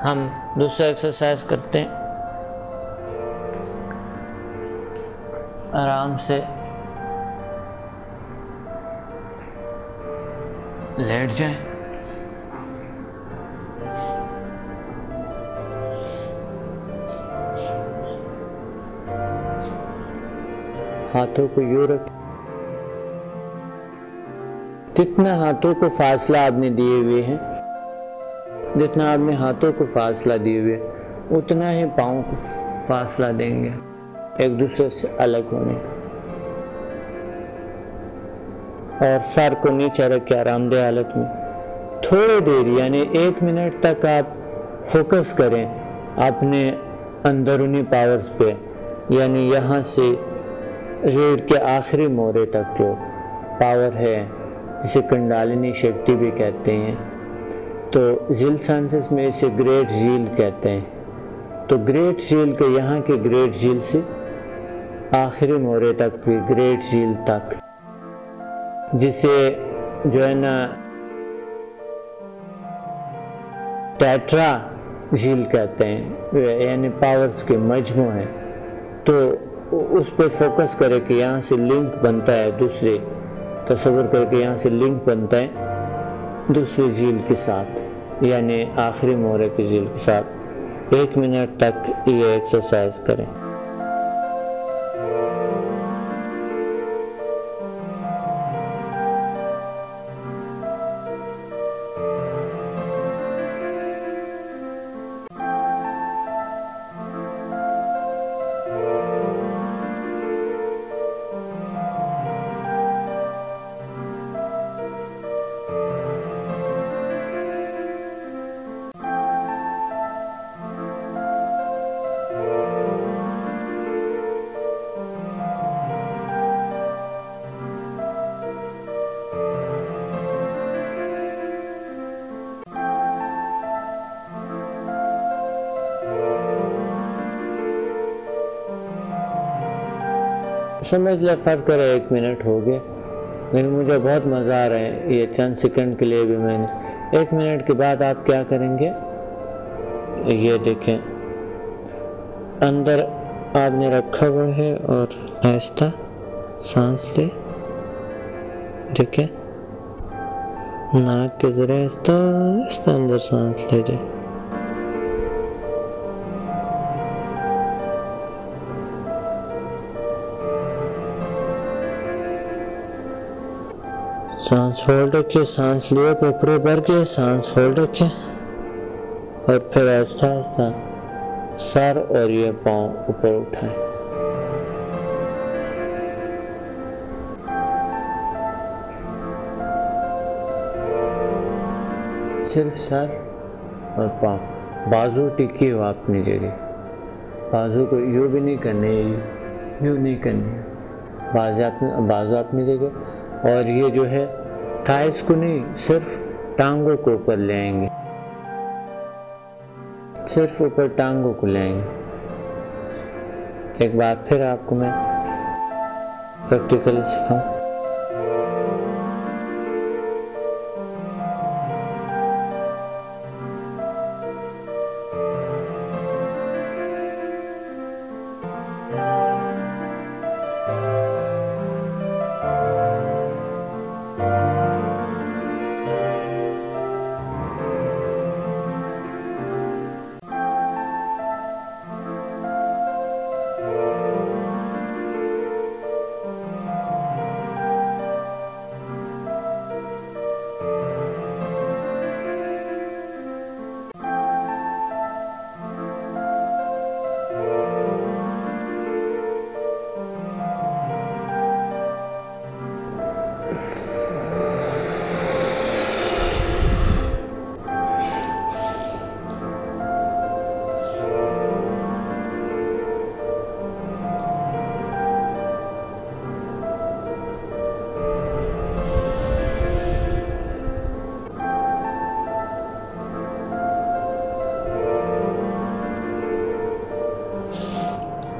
हम दूसरा एक्सरसाइज करते हैं। आराम से लेट जाएं। हाथों को यूं रखें, जितना हाथों को फासला आपने दिए हुए हैं, जितना आपने हाथों को फासला दिए हुए उतना ही पाँव को फासला देंगे एक दूसरे से अलग होने का। और सर को नीचे रख के आरामदेह हालत में थोड़ी देर यानी 1 मिनट तक आप फोकस करें अपने अंदरूनी पावर्स पे, यानी यहाँ से रीढ़ के आखिरी मोरे तक जो पावर है जिसे कुंडलिनी शक्ति भी कहते हैं, तो झील साइंसेस में इसे ग्रेट झील कहते हैं। तो ग्रेट झील के यहाँ के ग्रेट झील से आखिरी मोरे तक की ग्रेट झील तक, जिसे जो है ना टेट्रा झील कहते हैं, यानी पावर्स के मजमू है। तो उस पर फोकस करें कि यहाँ से लिंक बनता है दूसरे, तस्वीर करके यहाँ से लिंक बनता है दूसरी झील के साथ, यानी आखिरी मोरे की झील के साथ। 1 मिनट तक ये एक्सरसाइज करें। समझ ले फर्ज करो 1 मिनट हो गए, लेकिन मुझे बहुत मज़ा आ रहा है ये चंद सेकंड के लिए भी। मैंने 1 मिनट के बाद आप क्या करेंगे, ये देखें अंदर आपने रखा हुआ है और आहिस्ता सांस ले, देखें नाक के जरिए आहिस्ता आहिस्ता अंदर सांस ले जाए। सांस होल्ड रखिए, सांस लिए फेफड़े भर के, सांस होल्ड रखिए और फिर आहिस्ता आहिस्ता सर और ये पाँव ऊपर उठाएं। सिर्फ सर और पाँव, बाजू टिकी हो अपनी जगह, बाजू को यूँ भी नहीं करने, यूँ नहीं करने, बाजू अपनी जगह। और ये जो है थाइस को नहीं, सिर्फ टांगों को ऊपर ले आएंगे, सिर्फ ऊपर टांगों को ले आएंगे। एक बार फिर आपको मैं प्रैक्टिकली सिखाऊं।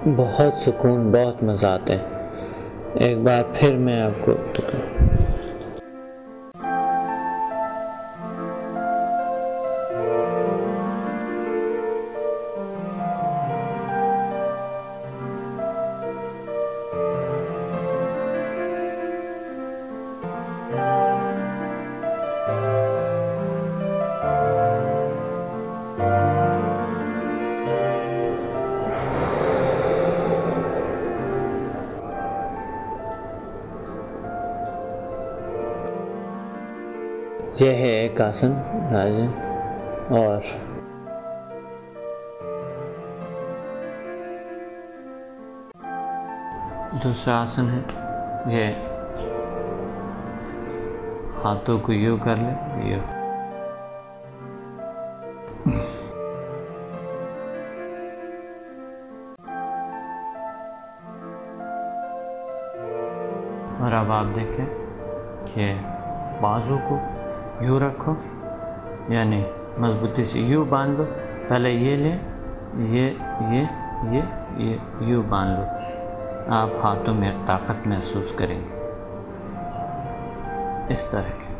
बहुत सुकून, बहुत मज़ा आता है। एक बार फिर मैं आपको यह है एक आसन नाज़िम। और दूसरा आसन है, ये हाथों को यूँ कर ले, यूँ। और अब आप देखें, ये बाजू को यूँ रखो, यानी मजबूती से यूँ बांध लो। पहले ये ले, ये यूँ बांध लो। आप हाथों में ताकत महसूस करेंगे इस तरह की।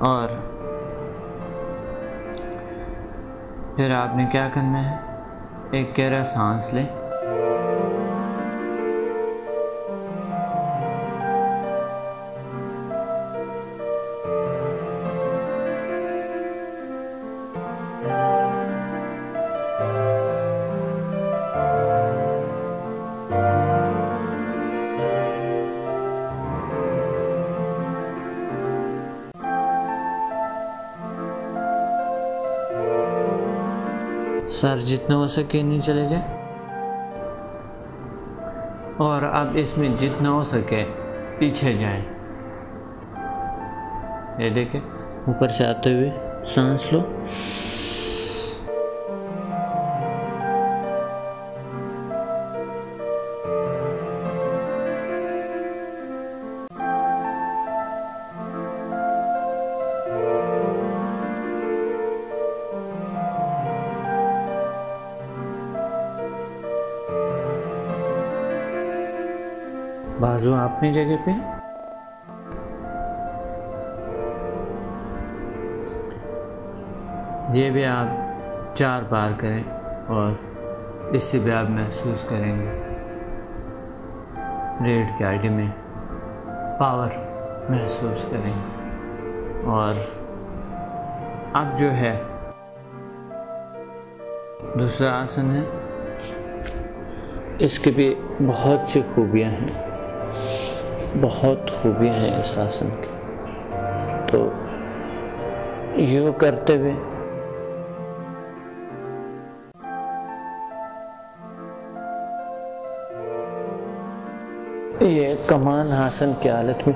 और फिर आपने क्या करना है, एक गहरा सांस लें। सर जितना हो सके नीचे चले जाए, और अब इसमें जितना हो सके पीछे जाएं। ये देखें, ऊपर से आते हुए सांस लो, बाजू अपनी जगह पे। ये भी आप 4 बार करें, और इससे भी आप महसूस करेंगे रीढ़ की हड्डी में पावर महसूस करेंगे। और अब जो है दूसरा आसन है, इसके भी बहुत सी खूबियाँ हैं, बहुत खूबियाँ हैं इस आसन की। तो यूँ करते हुए ये कमान आसन की हालत में,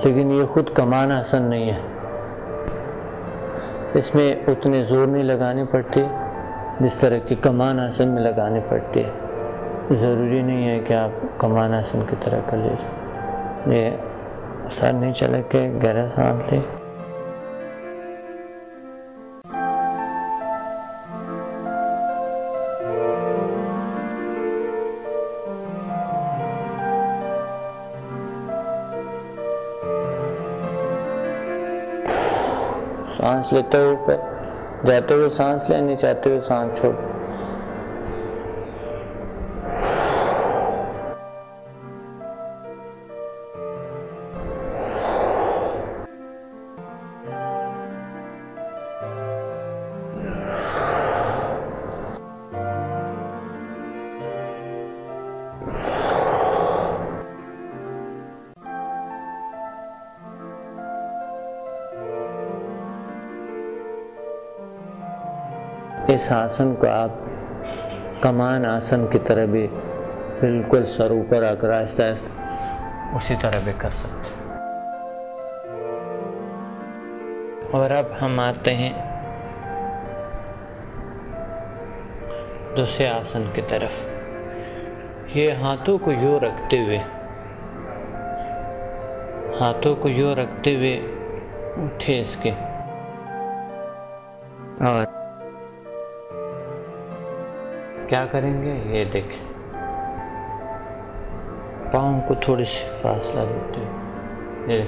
लेकिन ये खुद कमान आसन नहीं है, इसमें उतने जोर नहीं लगानी पड़ती जिस तरह की कमान आसन में लगानी पड़ती है। ज़रूरी नहीं है कि आप कमान आसन की तरह कर लीजिए। ये सर नीचे लेके गहरा सांस लें, सांस लेते हुए ऊपर जाते हुए सांस लें, नीचे आते हुए सांस छोड़। इस आसन को आप कमान आसन की तरह भी बिल्कुल सर ऊपर आकर आहिस्ता आहिस्ता उसी तरह भी कर सकते हैं। और अब हम आते हैं दूसरे आसन की तरफ। ये हाथों को यूँ रखते हुए, हाथों को यूँ रखते हुए उठे इसके, और क्या करेंगे ये देखें, पाँव को थोड़ी सी फासला देते हुए ये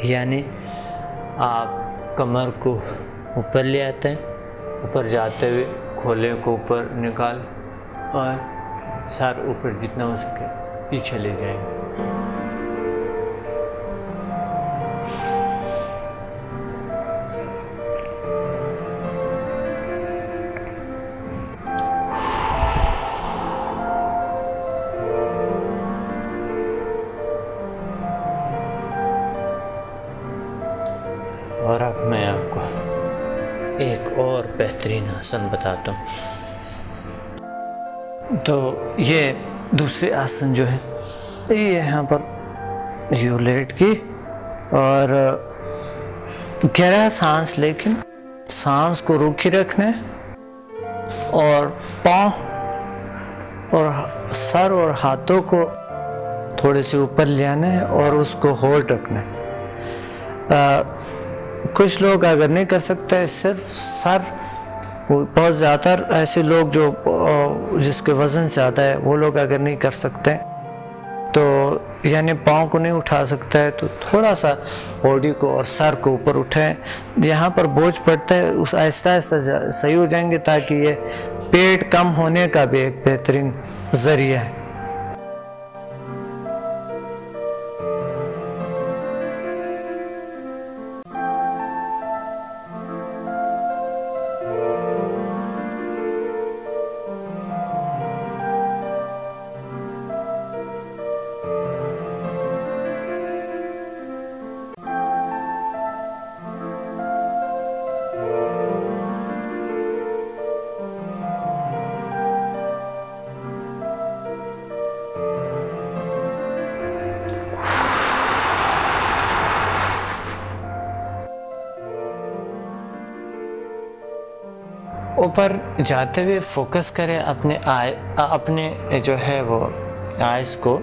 यानी आप कमर को ऊपर ले आते हैं, ऊपर जाते हुए खोले को ऊपर निकाल और सर ऊपर जितना हो सके पीछे ले जाएंगे। और अब मैं आपको एक और बेहतरीन आसन बताता हूँ। तो ये दूसरे आसन जो है ये यहाँ पर यू लेट की और गहरा सांस, लेकिन सांस को रोके रखना है और पाँव और सर और हाथों को थोड़े से ऊपर ले आना है और उसको होल्ड रखना है। कुछ लोग अगर नहीं कर सकते, सिर्फ सर, बहुत ज़्यादा ऐसे लोग जो जिसके वज़न ज़्यादा है वो लोग अगर नहीं कर सकते तो यानी पाँव को नहीं उठा सकता है तो थोड़ा सा बॉडी को और सर को ऊपर उठाएं। यहाँ पर बोझ पड़ता है उस आहिस्ता आहिस्ता सही हो जाएंगे, ताकि ये पेट कम होने का भी एक बेहतरीन ज़रिया है। ऊपर जाते हुए फोकस करें अपने जो है वो आइज़ को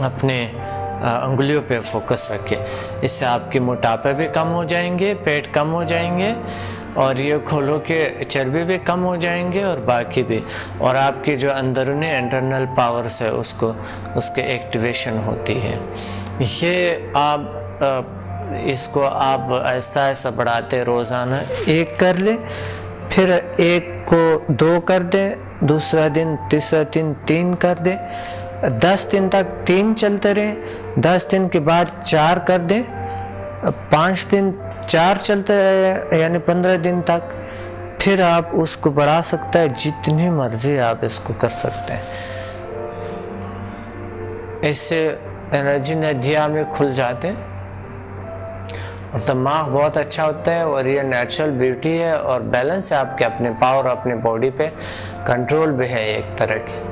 अपने अंगुलियों पे फोकस रखें। इससे आपके मोटापे भी कम हो जाएंगे, पेट कम हो जाएंगे और ये खोलों के चर्बी भी कम हो जाएंगे और बाकी भी, और आपकी जो अंदरूनी इंटरनल पावर्स है उसके एक्टिवेशन होती है। ये आप इसको आप आहिस्ता आहिस्ता बढ़ाते रोज़ाना एक कर ले, फिर एक को 2 कर दे, दूसरा दिन, तीसरा दिन 3 कर दे, 10 दिन तक 3 चलते रहे, 10 दिन के बाद 4 कर दे, 5 दिन 4 चलते रहे यानी 15 दिन तक। फिर आप उसको बढ़ा सकते हैं, जितनी मर्जी आप इसको कर सकते हैं। इससे एनर्जी नदियाँ में खुल जाते हैं और दिमाग बहुत अच्छा होता है और ये नेचुरल ब्यूटी है और बैलेंस है आपके अपने पावर, अपने बॉडी पे कंट्रोल भी है एक तरह की।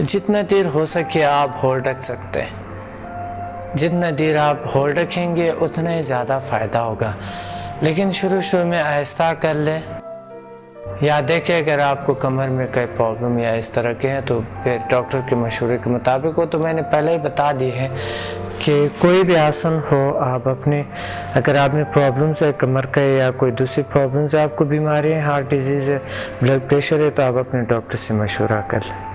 जितना देर हो सके आप होल्ड रख सकते हैं। जितना देर आप होल्ड रखेंगे उतना ही ज़्यादा फ़ायदा होगा, लेकिन शुरू में आहिस्ता कर लें। याद है कि अगर आपको कमर में कोई प्रॉब्लम या इस तरह के हैं तो फिर डॉक्टर के मशवरे के मुताबिक हो, तो मैंने पहले ही बता दी है कि कोई भी आसन हो आप अपने, अगर आपने प्रॉब्लम्स है कमर का या कोई दूसरी प्रॉब्लम्स है, आपको बीमारी है, हार्ट डिजीज़ है, ब्लड प्रेशर है, तो आप अपने डॉक्टर से मशवरा कर लें।